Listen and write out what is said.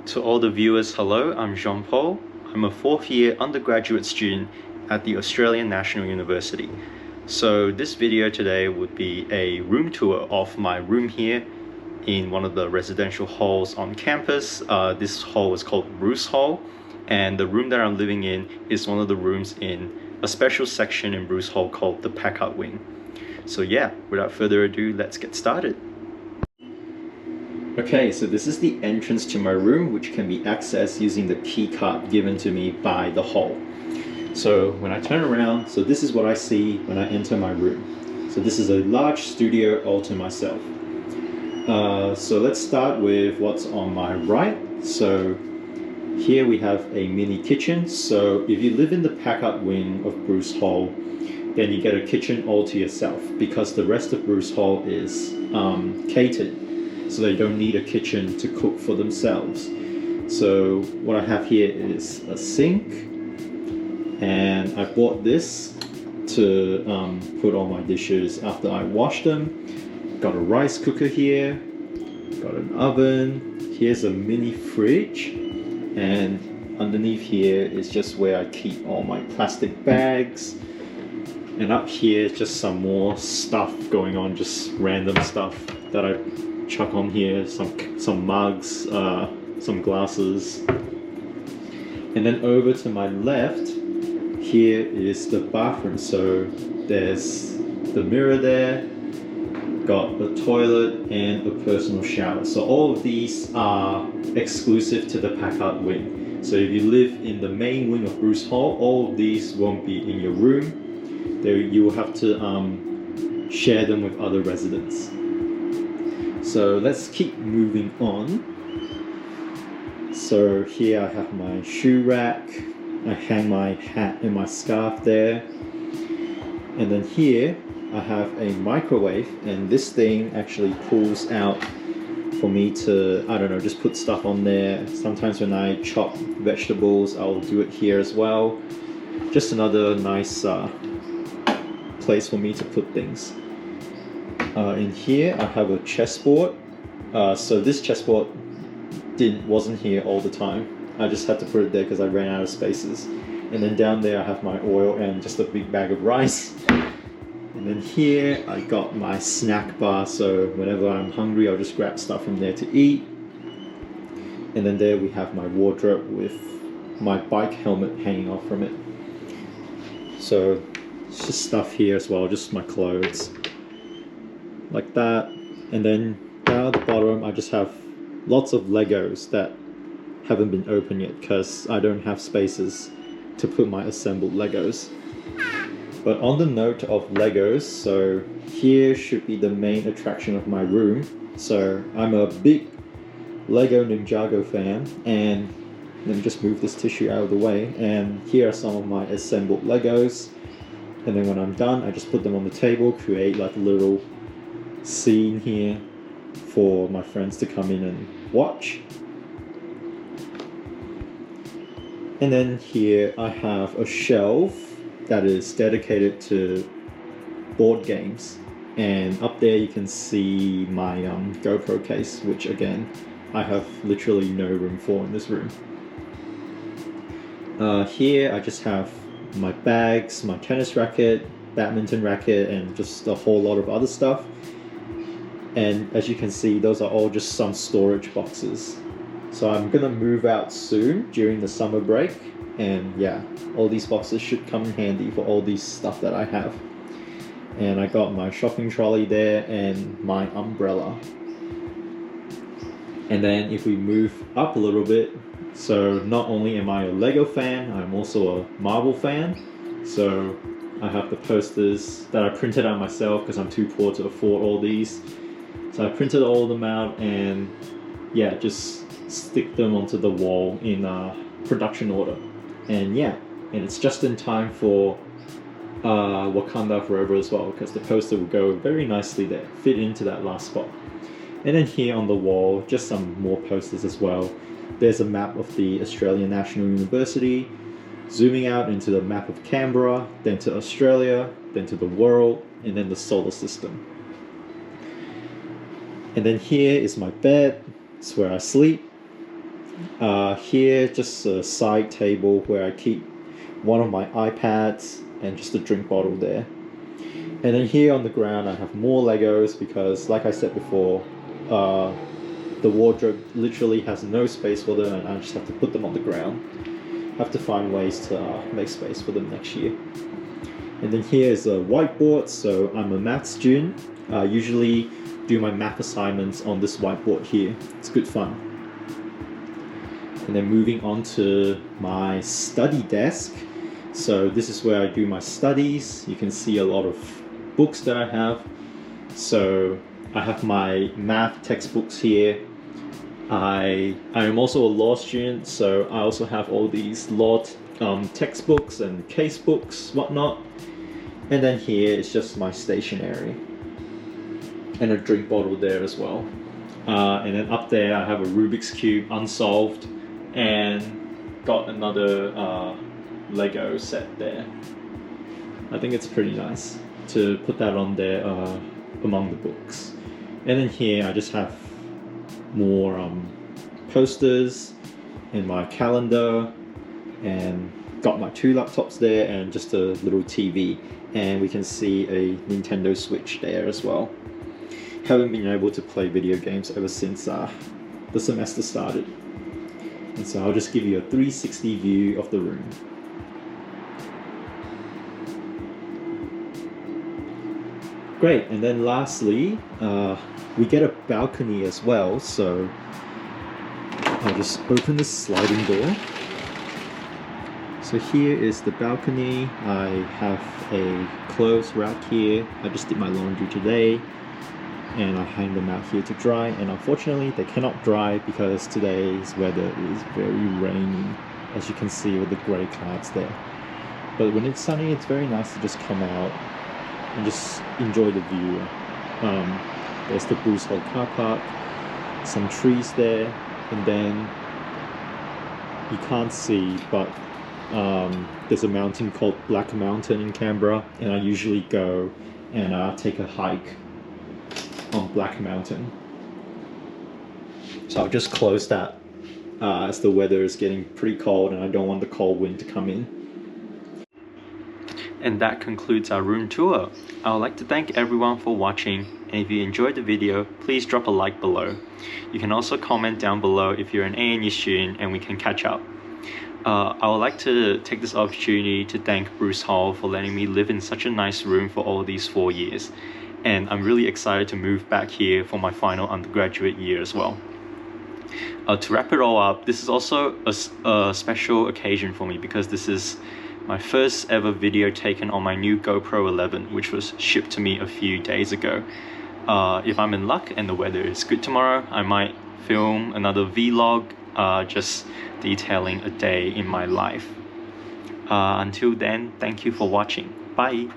To all the viewers, hello, I'm Jean-Paul. I'm a fourth year undergraduate student at the Australian National University. So this video today would be a room tour of my room here in one of the residential halls on campus. This hall is called Bruce Hall, and the room that I'm living in is one of the rooms in a special section in Bruce Hall called the Packard Wing. So yeah, without further ado, let's get started. Okay, so this is the entrance to my room, which can be accessed using the key card given to me by the hall. So when I turn around, so this is what I see when I enter my room. So this is a large studio all to myself. So let's start with what's on my right. So here we have a mini kitchen. So if you live in the Packard Wing of Bruce Hall, then you get a kitchen all to yourself because the rest of Bruce Hall is catered. So they don't need a kitchen to cook for themselves. So what I have here is a sink, and I bought this to put all my dishes after I wash them. Got a rice cooker here, got an oven, here's a mini fridge, and underneath here is just where I keep all my plastic bags. And up here is just some more stuff going on, just random stuff that I chuck on here, some mugs, some glasses. And then over to my left, here is the bathroom. So there's the mirror there, got a toilet and a personal shower. So all of these are exclusive to the Packard Wing. So if you live in the main wing of Bruce Hall, all of these won't be in your room. You will have to share them with other residents. So let's keep moving on. So here I have my shoe rack. I hang my hat and my scarf there. And then here I have a microwave, and this thing actually pulls out for me to, I don't know, just put stuff on there. Sometimes when I chop vegetables, I'll do it here as well. Just another nice place for me to put things. In here I have a chessboard. So this chessboard wasn't here all the time. I just had to put it there because I ran out of spaces. And then down there I have my oil and just a big bag of rice. And then here I got my snack bar, so whenever I'm hungry I'll just grab stuff from there to eat. And then there we have my wardrobe with my bike helmet hanging off from it. So it's just stuff here as well, just my clothes. Like that. And then down at the bottom I just have lots of Legos that haven't been opened yet because I don't have spaces to put my assembled Legos. But on the note of Legos, so here should be the main attraction of my room. So I'm a big Lego Ninjago fan, and let me just move this tissue out of the way, and here are some of my assembled Legos. And then when I'm done, I just put them on the table, create like a little scene here for my friends to come in and watch. And then here I have a shelf that is dedicated to board games, and up there you can see my GoPro case, which again I have literally no room for in this room. Here I just have my bags, my tennis racket, badminton racket, and just a whole lot of other stuff. And as you can see, those are all just some storage boxes. So I'm gonna move out soon during the summer break, and yeah, all these boxes should come in handy for all these stuff that I have. And I got my shopping trolley there and my umbrella. And then if we move up a little bit, so not only am I a Lego fan, I'm also a Marvel fan. So I have the posters that I printed out myself because I'm too poor to afford all these. So I printed all of them out and yeah, just stick them onto the wall in production order. And yeah, and it's just in time for Wakanda Forever as well, because the poster will go very nicely there, fit into that last spot. And then here on the wall, just some more posters as well. There's a map of the Australian National University, zooming out into the map of Canberra, then to Australia, then to the world, and then the solar system. And then here is my bed. It's where I sleep. Here, just a side table where I keep one of my iPads and just a drink bottle there. And then here on the ground, I have more Legos because, like I said before, the wardrobe literally has no space for them, and I just have to put them on the ground. I have to find ways to make space for them next year. And then here is a whiteboard. So I'm a math student. I usually do my math assignments on this whiteboard here. It's good fun. And then moving on to my study desk. So this is where I do my studies. You can see a lot of books that I have. So I have my math textbooks here. I am also a law student, so I also have all these law textbooks and case books, whatnot. And then here is just my stationery and a drink bottle there as well. And then up there I have a Rubik's Cube unsolved and got another Lego set there. I think it's pretty nice to put that on there among the books. And then here I just have more posters and my calendar, and got my 2 laptops there and just a little TV, and we can see a Nintendo Switch there as well. Haven't been able to play video games ever since the semester started, and so I'll just give you a 360 view of the room. Great, and then lastly, we get a balcony as well, so I'll just open the sliding door. So here is the balcony. I have a clothes rack here. I just did my laundry today, and I hang them out here to dry, and unfortunately they cannot dry because today's weather is very rainy, as you can see with the grey clouds there. But when it's sunny, it's very nice to just come out and just enjoy the view. There's the Bruce Hall car park, some trees there, and then you can't see, but there's a mountain called Black Mountain in Canberra, and I usually go and take a hike on Black Mountain. So I'll just close that as the weather is getting pretty cold and I don't want the cold wind to come in. And that concludes our room tour. I would like to thank everyone for watching, and if you enjoyed the video, please drop a like below. You can also comment down below if you're an ANU student and we can catch up. I would like to take this opportunity to thank Bruce Hall for letting me live in such a nice room for all these 4 years, and I'm really excited to move back here for my final undergraduate year as well. To wrap it all up, this is also a special occasion for me because this is my first ever video taken on my new GoPro 11, which was shipped to me a few days ago. If I'm in luck and the weather is good tomorrow, I might film another vlog just detailing a day in my life. Until then, thank you for watching. Bye!